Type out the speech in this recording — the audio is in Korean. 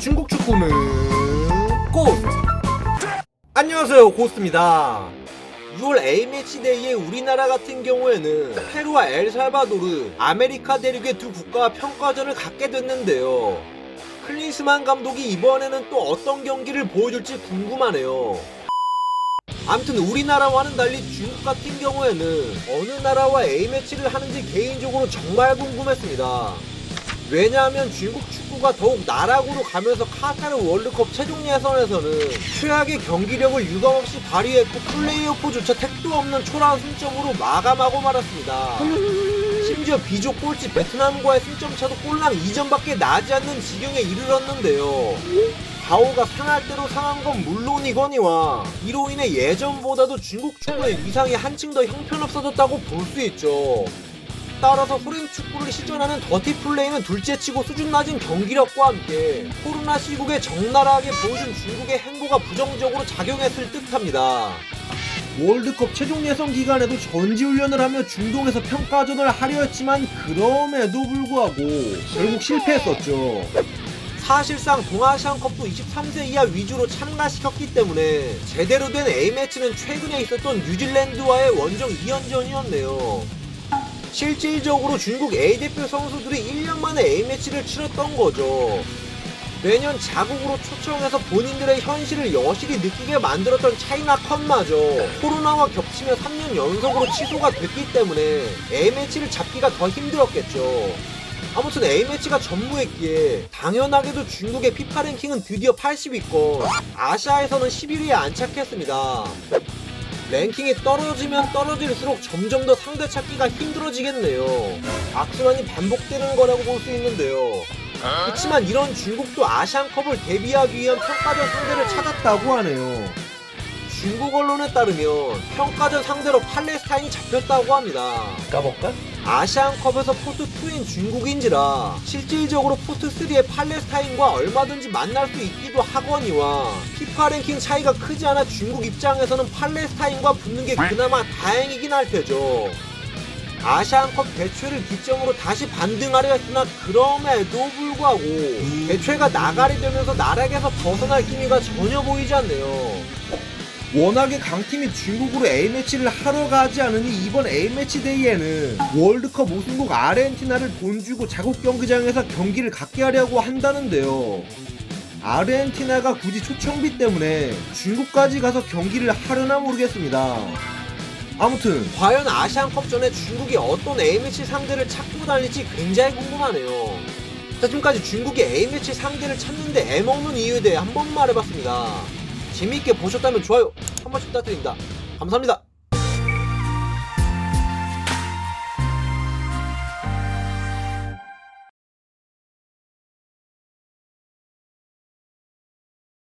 중국 축구는 고스트. 안녕하세요, 고스트입니다. 6월 A매치데이에 우리나라 같은 경우에는 페루와 엘살바도르, 아메리카 대륙의 두 국가와 평가전을 갖게 됐는데요. 클린스만 감독이 이번에는 또 어떤 경기를 보여줄지 궁금하네요. 아무튼 우리나라와는 달리 중국 같은 경우에는 어느 나라와 A매치를 하는지 개인적으로 정말 궁금했습니다. 왜냐하면 중국 축구가 더욱 나락으로 가면서 카타르 월드컵 최종 예선에서는 최악의 경기력을 유감없이 발휘했고 플레이오프조차 택도 없는 초라한 승점으로 마감하고 말았습니다. 심지어 B조 꼴찌 베트남과의 승점차도 꼴랑 2점밖에 나지 않는 지경에 이르렀는데요. 가오가 상할 대로 상한 건 물론이거니와 이로 인해 예전보다도 중국 축구의 위상이 한층 더 형편없어졌다고 볼 수 있죠. 따라서 소련 축구를 시전하는 더티 플레이는 둘째치고 수준 낮은 경기력과 함께 코로나 시국에 적나라하게 보여준 중국의 행보가 부정적으로 작용했을 듯합니다. 월드컵 최종 예선 기간에도 전지훈련을 하며 중동에서 평가전을 하려 했지만 그럼에도 불구하고 결국 실패했었죠. 사실상 동아시안컵도 23세 이하 위주로 참가시켰기 때문에 제대로 된 A매치는 최근에 있었던 뉴질랜드와의 원정 2연전이었네요. 실질적으로 중국 A대표 선수들이 1년 만에 A매치를 치렀던 거죠. 매년 자국으로 초청해서 본인들의 현실을 여실히 느끼게 만들었던 차이나컵마저 코로나와 겹치며 3년 연속으로 취소가 됐기 때문에 A매치를 잡기가 더 힘들었겠죠. 아무튼 A매치가 전무했기에 당연하게도 중국의 피파 랭킹은 드디어 80위권, 아시아에서는 11위에 안착했습니다. 랭킹이 떨어지면 떨어질수록 점점 더 상대 찾기가 힘들어지겠네요. 악순환이 반복되는 거라고 볼 수 있는데요. 그렇지만 이런 중국도 아시안컵을 대비하기 위한 평가전 상대를 찾았다고 하네요. 중국 언론에 따르면 평가전 상대로 팔레스타인이 잡혔다고 합니다. 까볼까? 아시안컵에서 포트2인 중국인지라 실질적으로 포트3의 팔레스타인과 얼마든지 만날 수 있기도 하거니와 피파 랭킹 차이가 크지 않아 중국 입장에서는 팔레스타인과 붙는 게 그나마 다행이긴 할 테죠. 아시안컵 대최를 기점으로 다시 반등하려 했으나 그럼에도 불구하고 대최가 나가리 되면서 나락에서 벗어날 기미가 전혀 보이지 않네요. 워낙에 강팀이 중국으로 A매치를 하러 가지 않으니 이번 A매치데이에는 월드컵 우승국 아르헨티나를 돈 주고 자국 경기장에서 경기를 갖게 하려고 한다는데요. 아르헨티나가 굳이 초청비 때문에 중국까지 가서 경기를 하려나 모르겠습니다. 아무튼 과연 아시안컵 전에 중국이 어떤 A매치 상대를 찾고 다닐지 굉장히 궁금하네요. 자, 지금까지 중국이 A매치 상대를 찾는데 애먹는 이유에 대해 한번 말해봤습니다. 재미있게 보셨다면 좋아요 한 번씩 부탁드립니다. 감사합니다.